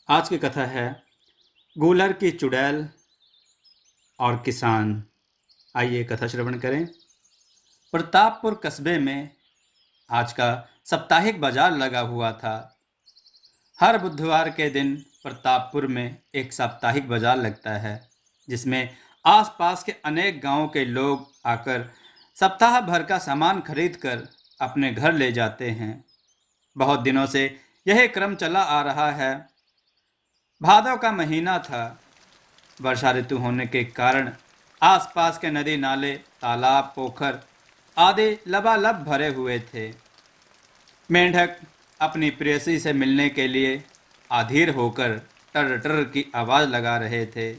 आज की कथा है गूलर की चुड़ैल और किसान। आइए कथा श्रवण करें। प्रतापपुर कस्बे में आज का साप्ताहिक बाजार लगा हुआ था। हर बुधवार के दिन प्रतापपुर में एक साप्ताहिक बाजार लगता है, जिसमें आसपास के अनेक गांवों के लोग आकर सप्ताह भर का सामान खरीदकर अपने घर ले जाते हैं। बहुत दिनों से यह क्रम चला आ रहा है। भादव का महीना था। वर्षा ऋतु होने के कारण आसपास के नदी नाले, तालाब, पोखर आदि लबालब भरे हुए थे। मेंढक अपनी प्रेयसी से मिलने के लिए अधीर होकर टर टर की आवाज लगा रहे थे।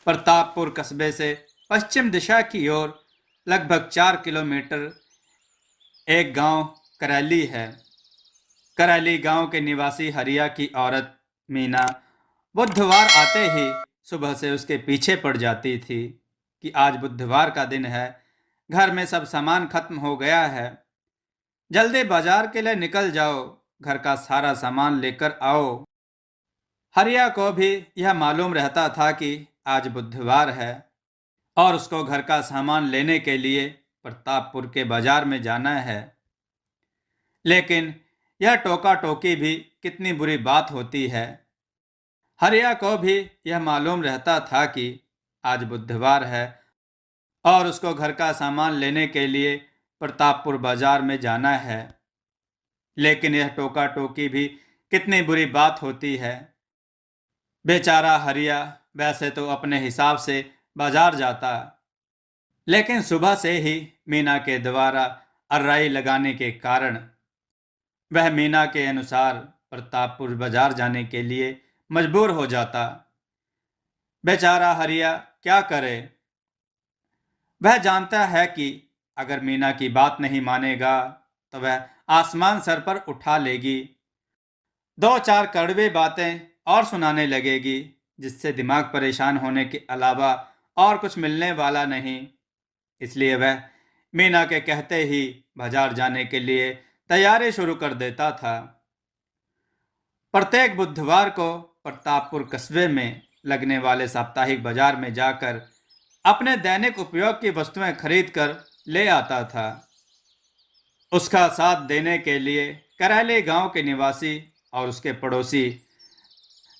प्रतापपुर कस्बे से पश्चिम दिशा की ओर लगभग 4 किलोमीटर एक गांव करैली है। करैली गांव के निवासी हरिया की औरत मीना बुधवार आते ही सुबह से उसके पीछे पड़ जाती थी कि आज बुधवार का दिन है, घर में सब सामान खत्म हो गया है, जल्दी बाजार के लिए निकल जाओ, घर का सारा सामान लेकर आओ। हरिया को भी यह मालूम रहता था कि आज बुधवार है और उसको घर का सामान लेने के लिए प्रतापपुर के बाजार में जाना है। लेकिन यह टोका टोकी भी कितनी बुरी बात होती है। हरिया को भी यह मालूम रहता था कि आज बुधवार है और उसको घर का सामान लेने के लिए प्रतापपुर बाजार में जाना है। लेकिन यह टोका टोकी भी कितनी बुरी बात होती है। बेचारा हरिया वैसे तो अपने हिसाब से बाजार जाता, लेकिन सुबह से ही मीना के द्वारा अर्राई लगाने के कारण वह मीना के अनुसार प्रतापपुर बाजार जाने के लिए मजबूर हो जाता। बेचारा हरिया क्या करे। वह जानता है कि अगर मीना की बात नहीं मानेगा तो वह आसमान सर पर उठा लेगी, दो चार कड़वे बातें और सुनाने लगेगी, जिससे दिमाग परेशान होने के अलावा और कुछ मिलने वाला नहीं। इसलिए वह मीना के कहते ही बाजार जाने के लिए तैयारी शुरू कर देता था। प्रत्येक बुधवार को प्रतापपुर कस्बे में लगने वाले साप्ताहिक बाजार में जाकर अपने दैनिक उपयोग की वस्तुएं खरीदकर ले आता था। उसका साथ देने के लिए करैली गांव के निवासी और उसके पड़ोसी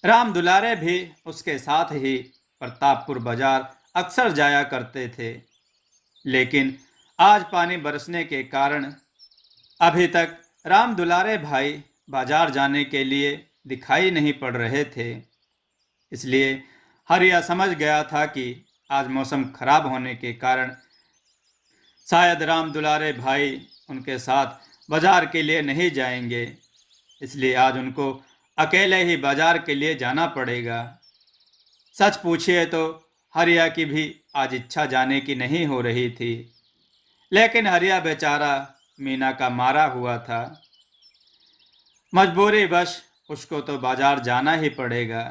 राम दुलारे भी उसके साथ ही प्रतापपुर बाजार अक्सर जाया करते थे। लेकिन आज पानी बरसने के कारण अभी तक राम दुलारे भाई बाजार जाने के लिए दिखाई नहीं पड़ रहे थे। इसलिए हरिया समझ गया था कि आज मौसम खराब होने के कारण शायद राम दुलारे भाई उनके साथ बाजार के लिए नहीं जाएंगे। इसलिए आज उनको अकेले ही बाजार के लिए जाना पड़ेगा। सच पूछिए तो हरिया की भी आज इच्छा जाने की नहीं हो रही थी, लेकिन हरिया बेचारा मीना का मारा हुआ था। मजबूरी वश उसको तो बाजार जाना ही पड़ेगा।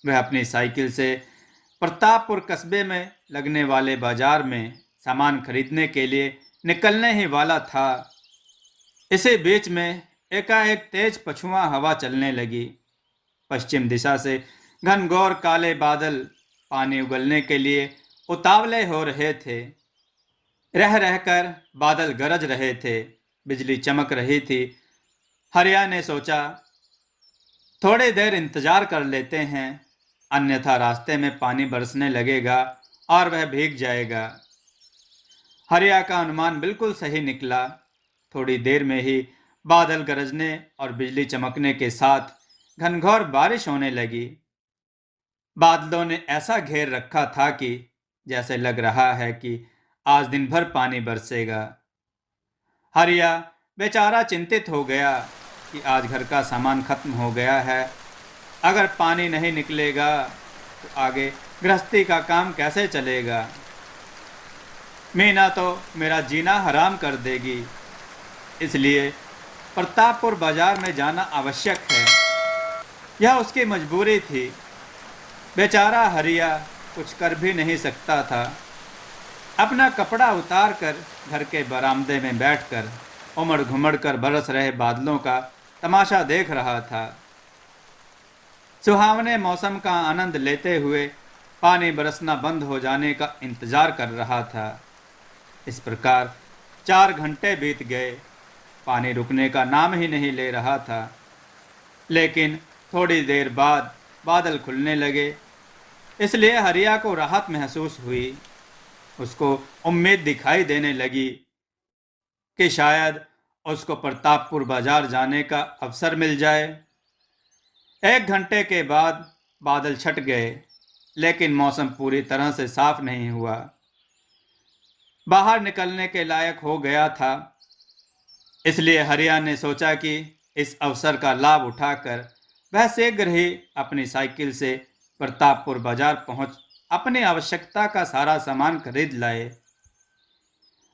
वह अपनी साइकिल से प्रतापपुर कस्बे में लगने वाले बाजार में सामान खरीदने के लिए निकलने ही वाला था। इसी बीच में एकाएक तेज पछुआ हवा चलने लगी। पश्चिम दिशा से घनघोर काले बादल पानी उगलने के लिए उतावले हो रहे थे। रह रहकर बादल गरज रहे थे, बिजली चमक रही थी। हरिया ने सोचा, थोड़ी देर इंतजार कर लेते हैं, अन्यथा रास्ते में पानी बरसने लगेगा और वह भीग जाएगा। हरिया का अनुमान बिल्कुल सही निकला। थोड़ी देर में ही बादल गरजने और बिजली चमकने के साथ घनघोर बारिश होने लगी। बादलों ने ऐसा घेर रखा था कि जैसे लग रहा है कि आज दिन भर पानी बरसेगा। हरिया बेचारा चिंतित हो गया कि आज घर का सामान खत्म हो गया है। अगर पानी नहीं निकलेगा तो आगे गृहस्थी का काम कैसे चलेगा। मीना तो मेरा जीना हराम कर देगी। इसलिए प्रतापपुर बाजार में जाना आवश्यक है। यह उसकी मजबूरी थी। बेचारा हरिया कुछ कर भी नहीं सकता था। अपना कपड़ा उतार कर घर के बरामदे में बैठकर उमड़ घुमड़ कर बरस रहे बादलों का तमाशा देख रहा था। सुहावने मौसम का आनंद लेते हुए पानी बरसना बंद हो जाने का इंतजार कर रहा था। इस प्रकार 4 घंटे बीत गए। पानी रुकने का नाम ही नहीं ले रहा था। लेकिन थोड़ी देर बाद बादल खुलने लगे, इसलिए हरिया को राहत महसूस हुई। उसको उम्मीद दिखाई देने लगी कि शायद उसको प्रतापपुर बाजार जाने का अवसर मिल जाए। 1 घंटे के बाद बादल छट गए, लेकिन मौसम पूरी तरह से साफ नहीं हुआ। बाहर निकलने के लायक हो गया था। इसलिए हरिया ने सोचा कि इस अवसर का लाभ उठाकर वह शीघ्र ही अपनी साइकिल से प्रतापपुर बाजार पहुंच अपनी आवश्यकता का सारा सामान खरीद लाए।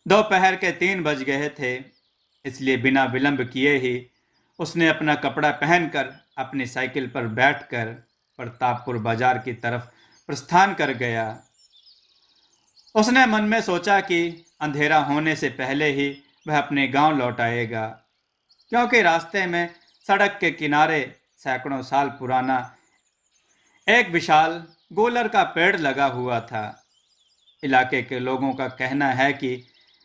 दोपहर के 3 बज गए थे, इसलिए बिना विलंब किए ही उसने अपना कपड़ा पहनकर अपनी साइकिल पर बैठकर प्रतापपुर बाजार की तरफ प्रस्थान कर गया। उसने मन में सोचा कि अंधेरा होने से पहले ही वह अपने गांव लौट आएगा, क्योंकि रास्ते में सड़क के किनारे सैकड़ों साल पुराना एक विशाल गोलर का पेड़ लगा हुआ था। इलाके के लोगों का कहना है कि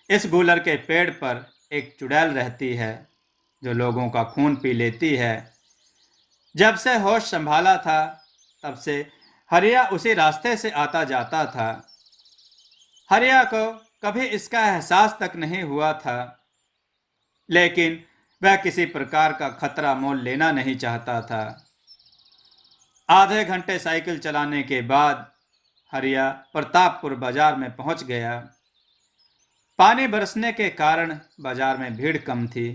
इस गोलर के पेड़ पर एक चुड़ैल रहती है जो लोगों का खून पी लेती है। जब से होश संभाला था तब से हरिया उसी रास्ते से आता जाता था। हरिया को कभी इसका एहसास तक नहीं हुआ था, लेकिन वह किसी प्रकार का खतरा मोल लेना नहीं चाहता था। आधे घंटे साइकिल चलाने के बाद हरिया प्रतापपुर बाजार में पहुंच गया। पानी बरसने के कारण बाजार में भीड़ कम थी,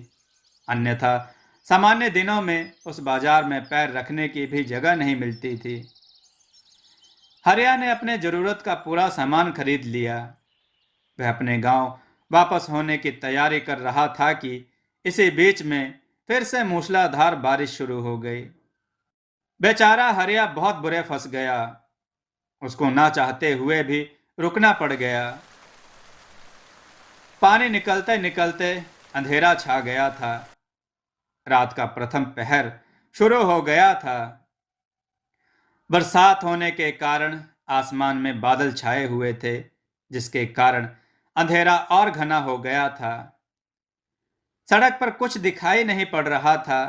अन्यथा सामान्य दिनों में उस बाजार में पैर रखने की भी जगह नहीं मिलती थी। हरिया ने अपने जरूरत का पूरा सामान खरीद लिया। वह अपने गांव वापस होने की तैयारी कर रहा था कि इसी बीच में फिर से मूसलाधार बारिश शुरू हो गई। बेचारा हरिया बहुत बुरे फंस गया। उसको ना चाहते हुए भी रुकना पड़ गया। पानी निकलते निकलते अंधेरा छा गया था। रात का प्रथम पहर शुरू हो गया था। बरसात होने के कारण आसमान में बादल छाए हुए थे, जिसके कारण अंधेरा और घना हो गया था। सड़क पर कुछ दिखाई नहीं पड़ रहा था।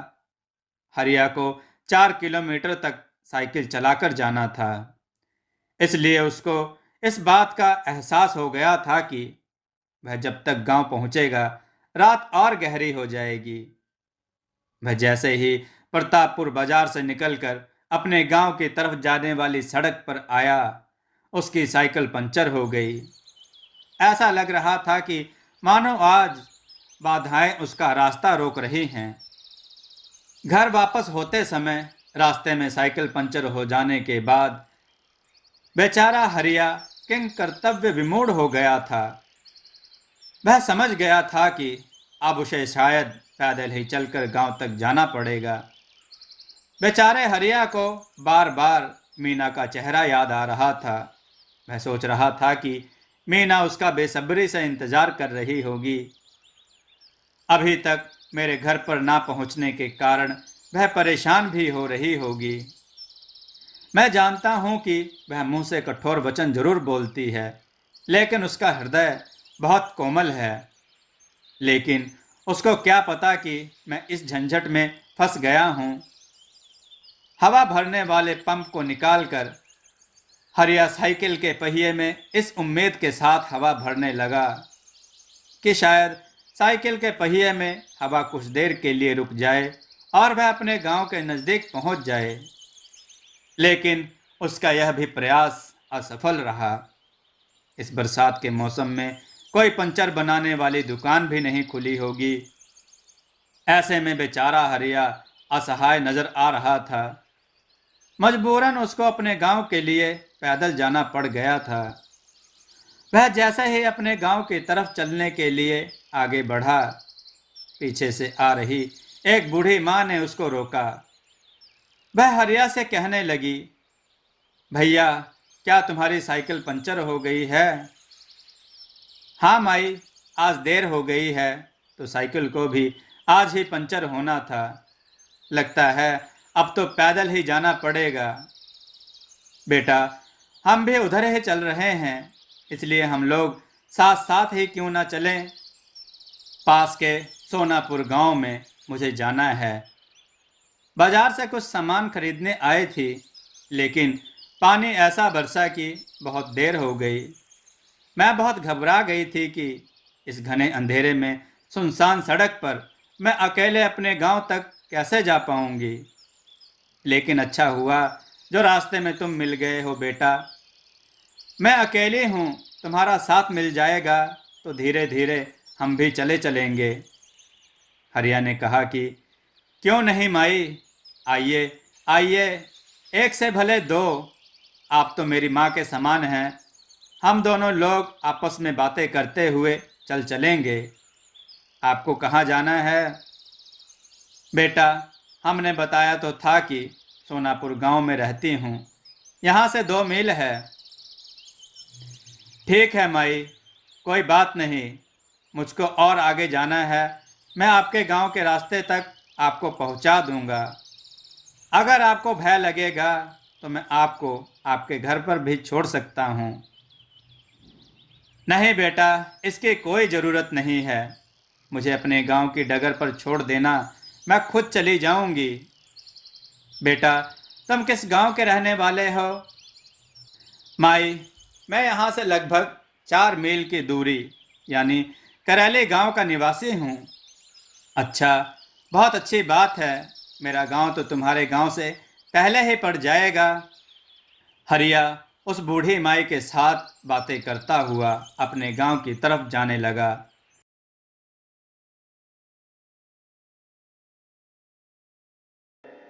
हरिया को 4 किलोमीटर तक साइकिल चलाकर जाना था, इसलिए उसको इस बात का एहसास हो गया था कि वह जब तक गांव पहुंचेगा रात और गहरी हो जाएगी। वह जैसे ही प्रतापपुर बाजार से निकलकर अपने गांव की तरफ जाने वाली सड़क पर आया, उसकी साइकिल पंचर हो गई। ऐसा लग रहा था कि मानो आज बाधाएं उसका रास्ता रोक रही हैं। घर वापस होते समय रास्ते में साइकिल पंचर हो जाने के बाद बेचारा हरिया किंग कर्तव्य विमूढ़ हो गया था। वह समझ गया था कि अब उसे शायद पैदल ही चलकर गांव तक जाना पड़ेगा। बेचारे हरिया को बार बार मीना का चेहरा याद आ रहा था। वह सोच रहा था कि मीना उसका बेसब्री से इंतजार कर रही होगी। अभी तक मेरे घर पर ना पहुंचने के कारण वह परेशान भी हो रही होगी। मैं जानता हूं कि वह मुंह से कठोर वचन जरूर बोलती है, लेकिन उसका हृदय बहुत कोमल है। लेकिन उसको क्या पता कि मैं इस झंझट में फंस गया हूं। हवा भरने वाले पंप को निकालकर हरिया साइकिल के पहिए में इस उम्मीद के साथ हवा भरने लगा कि शायद साइकिल के पहिए में हवा कुछ देर के लिए रुक जाए और वह अपने गांव के नज़दीक पहुंच जाए। लेकिन उसका यह भी प्रयास असफल रहा। इस बरसात के मौसम में कोई पंचर बनाने वाली दुकान भी नहीं खुली होगी। ऐसे में बेचारा हरिया असहाय नजर आ रहा था। मजबूरन उसको अपने गांव के लिए पैदल जाना पड़ गया था। वह जैसे ही अपने गांव की तरफ चलने के लिए आगे बढ़ा, पीछे से आ रही एक बूढ़ी माँ ने उसको रोका। वह हरिया से कहने लगी, भैया, क्या तुम्हारी साइकिल पंचर हो गई है? हाँ माई, आज देर हो गई है तो साइकिल को भी आज ही पंचर होना था। लगता है अब तो पैदल ही जाना पड़ेगा। बेटा, हम भी उधर ही चल रहे हैं, इसलिए हम लोग साथ साथ ही क्यों ना चलें। पास के सोनापुर गांव में मुझे जाना है। बाजार से कुछ सामान खरीदने आई थी, लेकिन पानी ऐसा बरसा कि बहुत देर हो गई। मैं बहुत घबरा गई थी कि इस घने अंधेरे में सुनसान सड़क पर मैं अकेले अपने गांव तक कैसे जा पाऊंगी। लेकिन अच्छा हुआ जो रास्ते में तुम मिल गए हो बेटा। मैं अकेली हूँ, तुम्हारा साथ मिल जाएगा तो धीरे धीरे हम भी चले चलेंगे। हरिया ने कहा कि क्यों नहीं माई, आइए आइए, एक से भले दो। आप तो मेरी माँ के समान हैं। हम दोनों लोग आपस में बातें करते हुए चल चलेंगे। आपको कहाँ जाना है? बेटा, हमने बताया तो था कि सोनापुर गांव में रहती हूँ, यहाँ से 2 मील है। ठीक है माई, कोई बात नहीं, मुझको और आगे जाना है। मैं आपके गांव के रास्ते तक आपको पहुंचा दूंगा। अगर आपको भय लगेगा तो मैं आपको आपके घर पर भी छोड़ सकता हूँ। नहीं बेटा, इसकी कोई ज़रूरत नहीं है। मुझे अपने गांव की डगर पर छोड़ देना, मैं खुद चली जाऊंगी। बेटा, तुम किस गांव के रहने वाले हो? माई, मैं यहाँ से लगभग 4 मील की दूरी यानी करैली गांव का निवासी हूँ। अच्छा, बहुत अच्छी बात है। मेरा गांव तो तुम्हारे गांव से पहले ही पड़ जाएगा। हरिया उस बूढ़ी माई के साथ बातें करता हुआ अपने गांव की तरफ जाने लगा।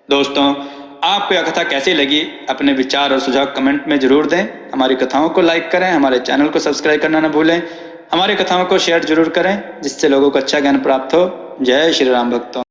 दोस्तों, आपको यह कथा कैसी लगी? अपने विचार और सुझाव कमेंट में जरूर दें। हमारी कथाओं को लाइक करें, हमारे चैनल को सब्सक्राइब करना न भूलें। हमारी कथाओं को शेयर जरूर करें, जिससे लोगों को अच्छा ज्ञान प्राप्त हो। जय श्री राम भक्तों।